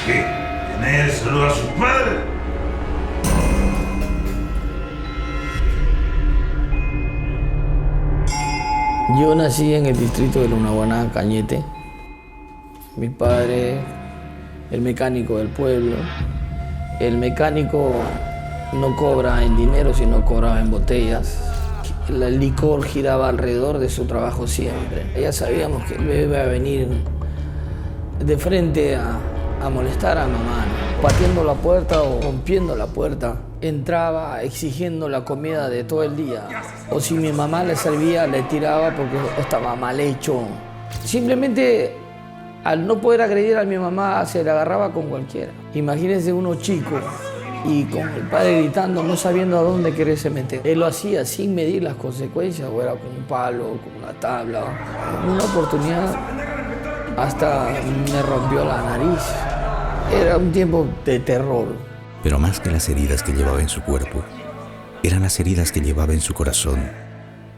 ¿Qué? ¿Tenérselo a su padre? Yo nací en el distrito de Lunahuaná, Cañete. Mi padre, el mecánico del pueblo. El mecánico no cobra en dinero, sino cobraba en botellas. El licor giraba alrededor de su trabajo siempre. Ya sabíamos que él iba a venir de frente a molestar a mamá, ¿no? Pateando la puerta o rompiendo la puerta. Entraba exigiendo la comida de todo el día. O si mi mamá le servía, le tiraba porque estaba mal hecho. Simplemente, al no poder agredir a mi mamá, se le agarraba con cualquiera. Imagínense uno chico y con el padre gritando, no sabiendo a dónde quererse meter. Él lo hacía sin medir las consecuencias, o era con un palo, con una tabla. En una oportunidad hasta me rompió la nariz. Era un tiempo de terror. Pero más que las heridas que llevaba en su cuerpo, eran las heridas que llevaba en su corazón,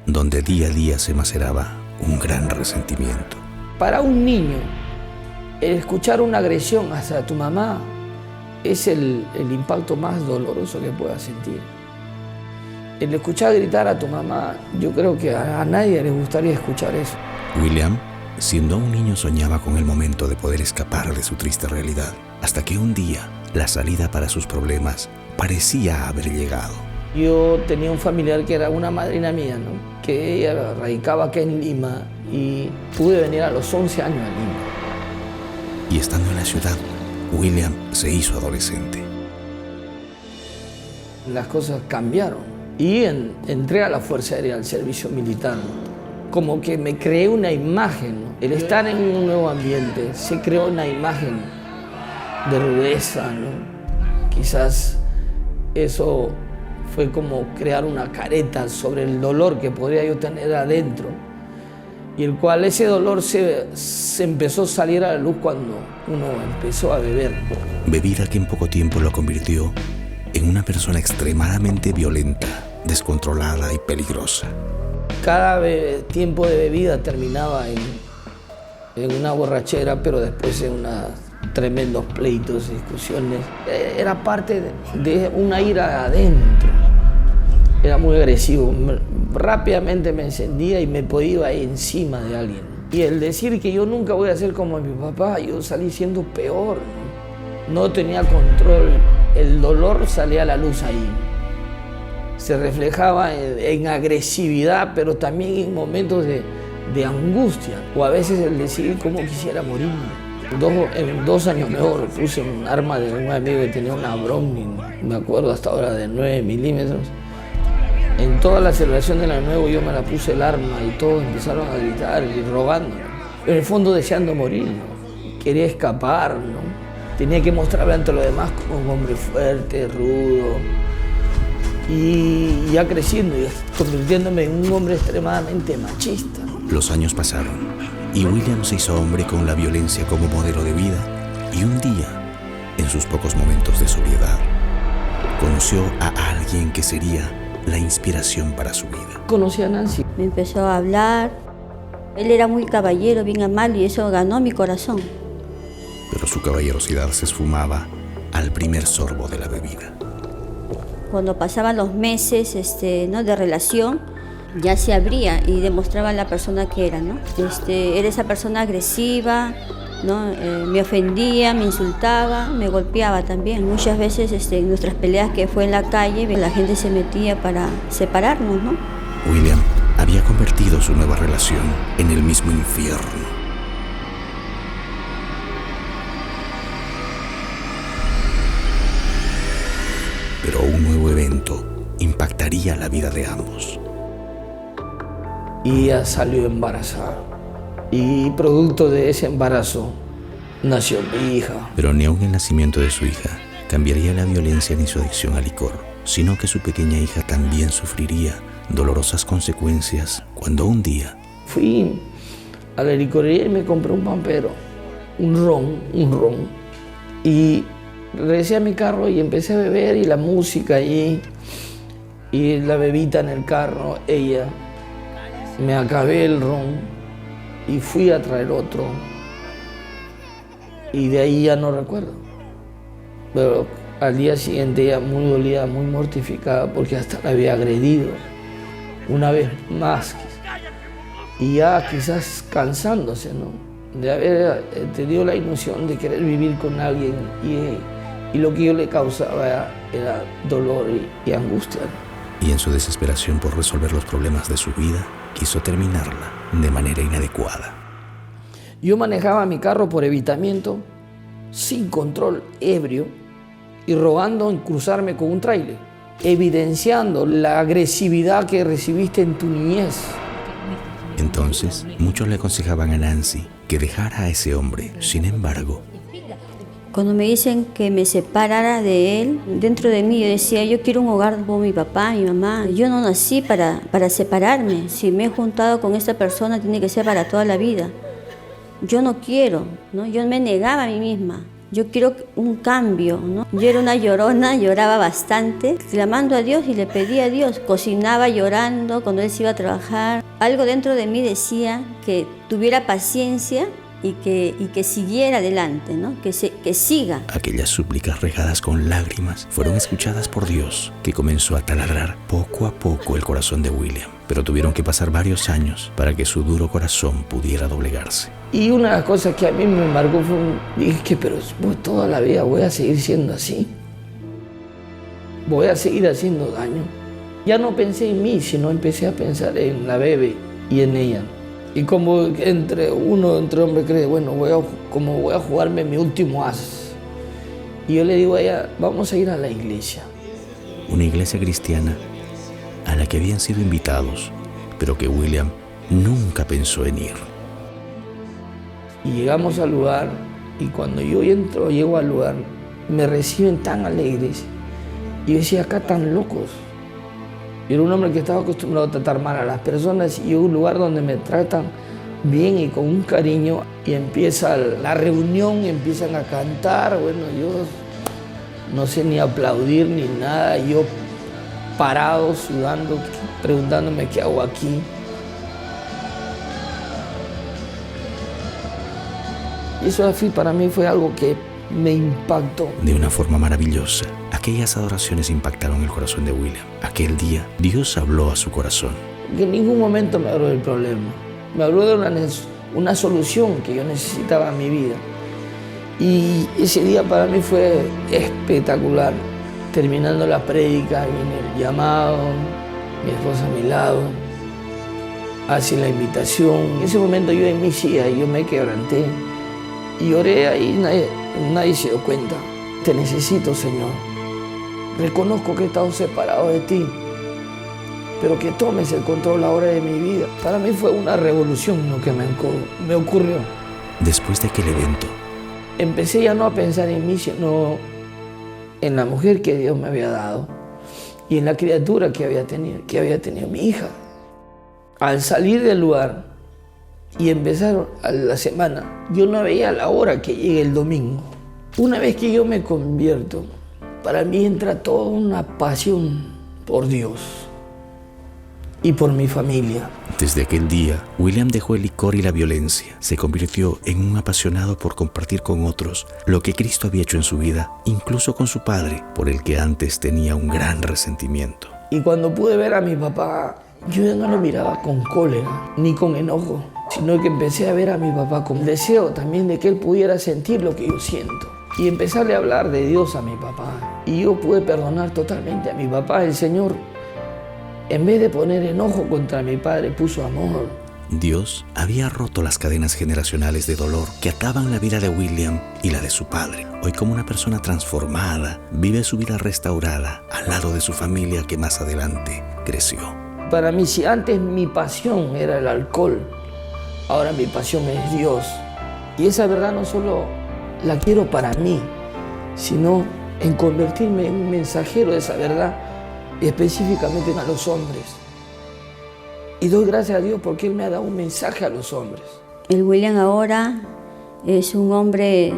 donde día a día se maceraba un gran resentimiento. Para un niño, el escuchar una agresión hacia tu mamá es el impacto más doloroso que puedas sentir. El escuchar gritar a tu mamá, yo creo que a nadie le gustaría escuchar eso. William, siendo un niño, soñaba con el momento de poder escapar de su triste realidad, hasta que un día la salida para sus problemas parecía haber llegado. Yo tenía un familiar que era una madrina mía, ¿no? Que ella radicaba acá en Lima y pude venir a los 11 años a Lima. Y estando en la ciudad, William se hizo adolescente. Las cosas cambiaron y entré a la Fuerza Aérea, al servicio militar, ¿no? Como que me creé una imagen, ¿no? El estar en un nuevo ambiente, se creó una imagen de rudeza, ¿no? Quizás eso fue como crear una careta sobre el dolor que podría yo tener adentro, y el cual ese dolor se empezó a salir a la luz cuando uno empezó a beber. Bebida que en poco tiempo lo convirtió en una persona extremadamente violenta, descontrolada y peligrosa. Cada tiempo de bebida terminaba en una borrachera, pero después en unos tremendos pleitos y discusiones. Era parte de una ira adentro. Era muy agresivo. Rápidamente me encendía y me podía ir encima de alguien. Y el decir que yo nunca voy a ser como mi papá, yo salí siendo peor. No tenía control. El dolor salía a la luz ahí. Se reflejaba en agresividad, pero también en momentos de angustia. O a veces el decir cómo quisiera morir. En 2 años mejor puse un arma de un amigo que tenía una Browning, me acuerdo hasta ahora, de 9 milímetros. En toda la celebración del Año Nuevo yo me la puse el arma y todos empezaron a gritar y rogando. En el fondo deseando morir, ¿no? Quería escapar, ¿no? Tenía que mostrarme ante los demás como un hombre fuerte, rudo. Y ya creciendo y convirtiéndome en un hombre extremadamente machista. Los años pasaron y William se hizo hombre con la violencia como modelo de vida, y un día, en sus pocos momentos de sobriedad, conoció a alguien que sería la inspiración para su vida. Conocí a Nancy. Me empezó a hablar. Él era muy caballero, bien amable, y eso ganó mi corazón. Pero su caballerosidad se esfumaba al primer sorbo de la bebida. Cuando pasaban los meses ¿no? de relación, ya se abría y demostraba la persona que era, ¿no? Era esa persona agresiva, ¿no? Me ofendía, me insultaba, me golpeaba también. Muchas veces en nuestras peleas que fue en la calle, la gente se metía para separarnos, ¿no? William había convertido su nueva relación en el mismo infierno. Pero un nuevo evento impactaría la vida de ambos. Y ella salió embarazada. Y producto de ese embarazo nació mi hija. Pero ni aun el nacimiento de su hija cambiaría la violencia ni su adicción al licor, sino que su pequeña hija también sufriría dolorosas consecuencias cuando un día fui a la licorería y me compré un pampero, un ron. Y regresé a mi carro y empecé a beber, y la música allí, y la bebita en el carro, ella. Me acabé el ron y fui a traer otro. Y de ahí ya no recuerdo. Pero al día siguiente ella muy dolida, muy mortificada, porque hasta la había agredido una vez más. Y ya quizás cansándose, ¿no?, de haber tenido la ilusión de querer vivir con alguien y lo que yo le causaba era dolor y angustia. Y en su desesperación por resolver los problemas de su vida, quiso terminarla de manera inadecuada. Yo manejaba mi carro por evitamiento, sin control, ebrio, y rogando en cruzarme con un tráiler, evidenciando la agresividad que recibiste en tu niñez. Entonces, muchos le aconsejaban a Nancy que dejara a ese hombre. Sin embargo, Cuando me dicen que me separara de él, dentro de mí yo decía, yo quiero un hogar con mi papá, mi mamá. Yo no nací para separarme. Si me he juntado con esta persona, tiene que ser para toda la vida. Yo no quiero, ¿no? Yo me negaba a mí misma. Yo quiero un cambio, ¿no? Yo era una llorona, lloraba bastante, clamando a Dios y le pedía a Dios. Cocinaba llorando cuando él se iba a trabajar. Algo dentro de mí decía que tuviera paciencia y que siguiera adelante, ¿no? Que siga. aquellas súplicas regadas con lágrimas fueron escuchadas por Dios, que comenzó a taladrar poco a poco el corazón de William. Pero tuvieron que pasar varios años para que su duro corazón pudiera doblegarse. Y una de las cosas que a mí me marcó fue, dije, pero toda la vida voy a seguir siendo así. Voy a seguir haciendo daño. Ya no pensé en mí, sino empecé a pensar en la bebé y en ella. Y como entre hombres cree, bueno, voy a jugarme mi último as. Y yo le digo a ella, vamos a ir a la iglesia. Una iglesia cristiana a la que habían sido invitados, pero que William nunca pensó en ir. Y llegamos al lugar, y cuando yo llego al lugar, me reciben tan alegres. Y yo decía, acá tan locos. Yo era un hombre que estaba acostumbrado a tratar mal a las personas, y llego a un lugar donde me tratan bien y con un cariño, y empieza la reunión, y empiezan a cantar. Bueno, yo no sé ni aplaudir ni nada, yo parado, sudando, preguntándome qué hago aquí. Y eso para mí fue algo que me impactó. De una forma maravillosa, aquellas adoraciones impactaron el corazón de William. Aquel día, Dios habló a su corazón. En ningún momento me habló del problema. Me habló de una solución que yo necesitaba en mi vida. Y ese día para mí fue espectacular. Terminando la prédica, viene el llamado, mi esposa a mi lado, hace la invitación. En ese momento yo en mi silla, yo me quebranté y lloré ahí, nadie se dio cuenta. Te necesito, Señor. Reconozco que he estado separado de ti, pero que tomes el control ahora de mi vida. Para mí fue una revolución lo que me ocurrió. Después de aquel evento, empecé ya no a pensar en mí, sino en la mujer que Dios me había dado y en la criatura que había tenido mi hija. Al salir del lugar y empezar la semana, yo no veía la hora que llegue el domingo. Una vez que yo me convierto, para mí entra toda una pasión por Dios y por mi familia. Desde aquel día, William dejó el licor y la violencia. Se convirtió en un apasionado por compartir con otros lo que Cristo había hecho en su vida, incluso con su padre, por el que antes tenía un gran resentimiento. Y cuando pude ver a mi papá, yo ya no lo miraba con cólera ni con enojo, sino que empecé a ver a mi papá con deseo también de que él pudiera sentir lo que yo siento. Y empezarle a hablar de Dios a mi papá. Y yo pude perdonar totalmente a mi papá. El Señor, en vez de poner enojo contra mi padre, puso amor. Dios había roto las cadenas generacionales de dolor que ataban la vida de William y la de su padre. Hoy, como una persona transformada, vive su vida restaurada al lado de su familia que más adelante creció. Para mí, si antes mi pasión era el alcohol, ahora mi pasión es Dios. Y esa verdad no solo la quiero para mí, sino en convertirme en un mensajero de esa verdad, específicamente a los hombres. Y doy gracias a Dios porque Él me ha dado un mensaje a los hombres. El William ahora es un hombre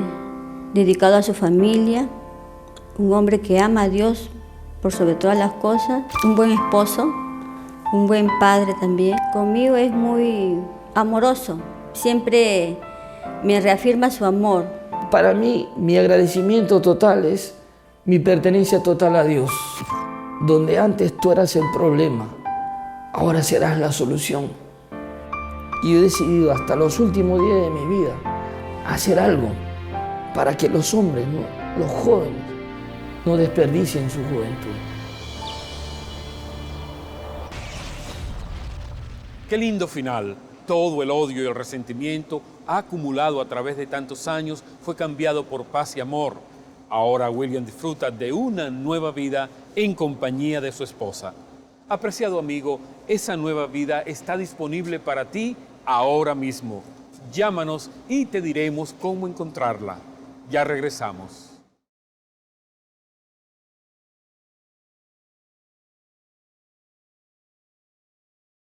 dedicado a su familia, un hombre que ama a Dios por sobre todas las cosas, un buen esposo, un buen padre también. Conmigo es muy amoroso, siempre me reafirma su amor. Para mí, mi agradecimiento total es mi pertenencia total a Dios. Donde antes tú eras el problema, ahora serás la solución. Y yo he decidido hasta los últimos días de mi vida hacer algo para que los hombres, los jóvenes, no desperdicien su juventud. Qué lindo final. Todo el odio y el resentimiento acumulado a través de tantos años fue cambiado por paz y amor. Ahora William disfruta de una nueva vida en compañía de su esposa. Apreciado amigo, esa nueva vida está disponible para ti ahora mismo. Llámanos y te diremos cómo encontrarla. Ya regresamos.